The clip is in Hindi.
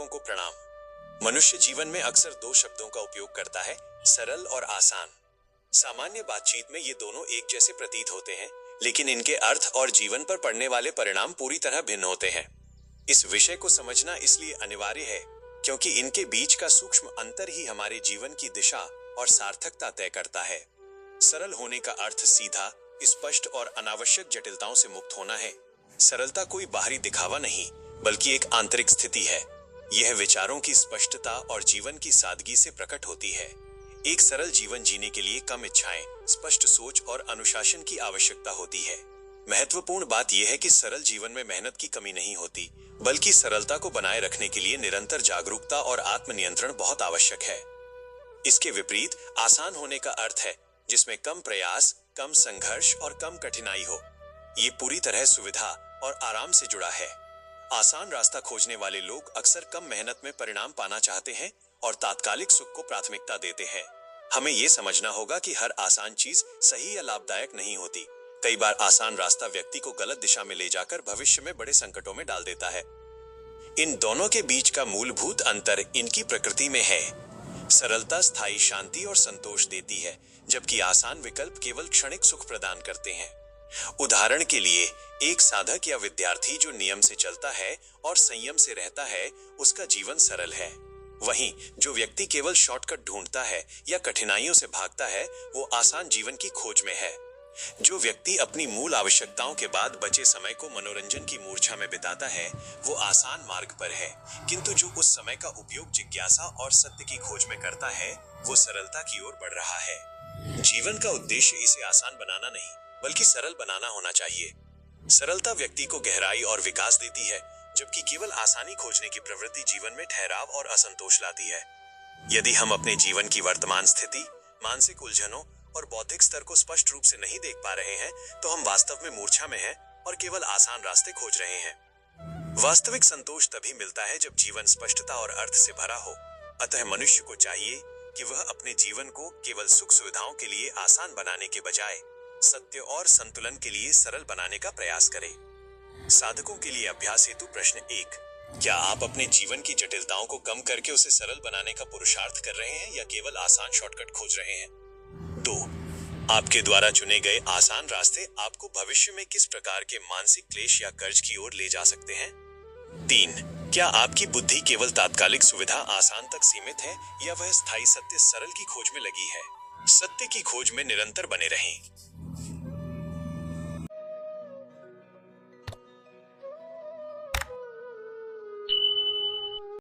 दर्शकों को प्रणाम। मनुष्य जीवन में अक्सर दो शब्दों का उपयोग करता है, सरल और आसान। सामान्य बातचीत में ये दोनों एक जैसे प्रतीत होते हैं, लेकिन इनके अर्थ और जीवन पर पड़ने वाले परिणाम पूरी तरह भिन्न होते हैं। इस विषय को समझना इसलिए अनिवार्य है क्योंकि इनके बीच का सूक्ष्म अंतर ही हमारे जीवन की दिशा और सार्थकता तय करता है। सरल होने का अर्थ सीधा, स्पष्ट और अनावश्यक जटिलताओं से मुक्त होना है। सरलता कोई बाहरी दिखावा नहीं, बल्कि एक आंतरिक स्थिति है। यह विचारों की स्पष्टता और जीवन की सादगी से प्रकट होती है। एक सरल जीवन जीने के लिए कम इच्छाएं, स्पष्ट सोच और अनुशासन की आवश्यकता होती है। महत्वपूर्ण बात यह है कि सरल जीवन में मेहनत की कमी नहीं होती, बल्कि सरलता को बनाए रखने के लिए निरंतर जागरूकता और आत्मनियंत्रण बहुत आवश्यक है। इसके विपरीत आसान होने का अर्थ है जिसमें कम प्रयास, कम संघर्ष और कम कठिनाई हो। ये पूरी तरह सुविधा और आराम से जुड़ा है। आसान रास्ता खोजने वाले लोग अक्सर कम मेहनत में परिणाम पाना चाहते हैं और तात्कालिक सुख को प्राथमिकता देते हैं। हमें यह समझना होगा कि हर आसान चीज सही या लाभदायक नहीं होती। कई बार आसान रास्ता व्यक्ति को गलत दिशा में ले जाकर भविष्य में बड़े संकटों में डाल देता है। इन दोनों के बीच का मूलभूत अंतर इनकी प्रकृति में है। सरलता स्थायी शांति और संतोष देती है, जबकि आसान विकल्प केवल क्षणिक सुख प्रदान करते हैं। उदाहरण के लिए, एक साधक या विद्यार्थी जो नियम से चलता है और संयम से रहता है, उसका जीवन सरल है। वहीं जो व्यक्ति केवल शॉर्टकट ढूंढता है या कठिनाइयों से भागता है, वो आसान जीवन की खोज में है। जो व्यक्ति अपनी मूल आवश्यकताओं के बाद बचे समय को मनोरंजन की मूर्छा में बिताता है, वो आसान मार्ग पर है। किंतु जो उस समय का उपयोग जिज्ञासा और सत्य की खोज में करता है, वो सरलता की ओर बढ़ रहा है। जीवन का उद्देश्य इसे आसान बनाना नहीं, बल्कि सरल बनाना होना चाहिए। सरलता व्यक्ति को गहराई और विकास देती है, जबकि केवल आसानी खोजने की प्रवृत्ति जीवन में ठहराव और असंतोष लाती है। यदि हम अपने जीवन की वर्तमान स्थिति, मानसिक उलझनों और बौद्धिक स्तर को स्पष्ट रूप से नहीं देख पा रहे हैं, तो हम वास्तव में मूर्छा में हैं और केवल आसान रास्ते खोज रहे हैं। वास्तविक संतोष तभी मिलता है जब जीवन स्पष्टता और अर्थ से भरा हो। अतः मनुष्य को चाहिए कि वह अपने जीवन को केवल सुख सुविधाओं के लिए आसान बनाने के बजाय सत्य और संतुलन के लिए सरल बनाने का प्रयास करें। साधकों के लिए अभ्यास हेतु प्रश्न 1, क्या आप अपने जीवन की जटिलताओं को कम करके उसे सरल बनाने का पुरुषार्थ कर रहे हैं या केवल आसान शॉर्टकट खोज रहे हैं? 2, आपके द्वारा चुने गए आसान रास्ते आपको भविष्य में किस प्रकार के मानसिक क्लेश या कर्ज की ओर ले जा सकते हैं? 3, क्या आपकी बुद्धि केवल तात्कालिक सुविधा आसान तक सीमित है या वह स्थायी सत्य सरल की खोज में लगी है? सत्य की खोज में निरंतर बने रहें।